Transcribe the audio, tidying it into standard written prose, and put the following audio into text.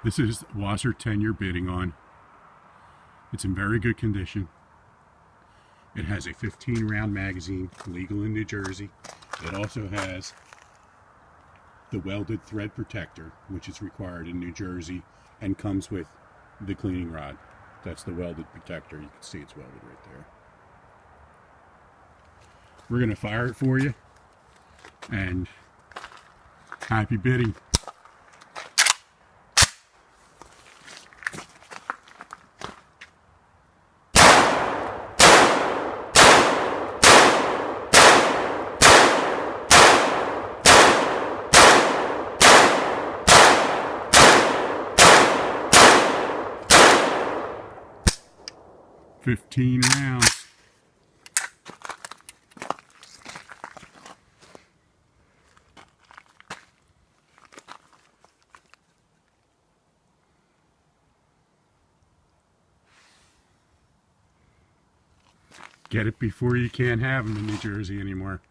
This is WASR-10 you're bidding on. It's in very good condition. It has a 15-round magazine, legal in New Jersey. It also has the welded thread protector, which is required in New Jersey, and comes with the cleaning rod. That's the welded protector. You can see it's welded right there. We're going to fire it for you, and happy bidding. $15 rounds. Get it before you can't have them in New Jersey anymore.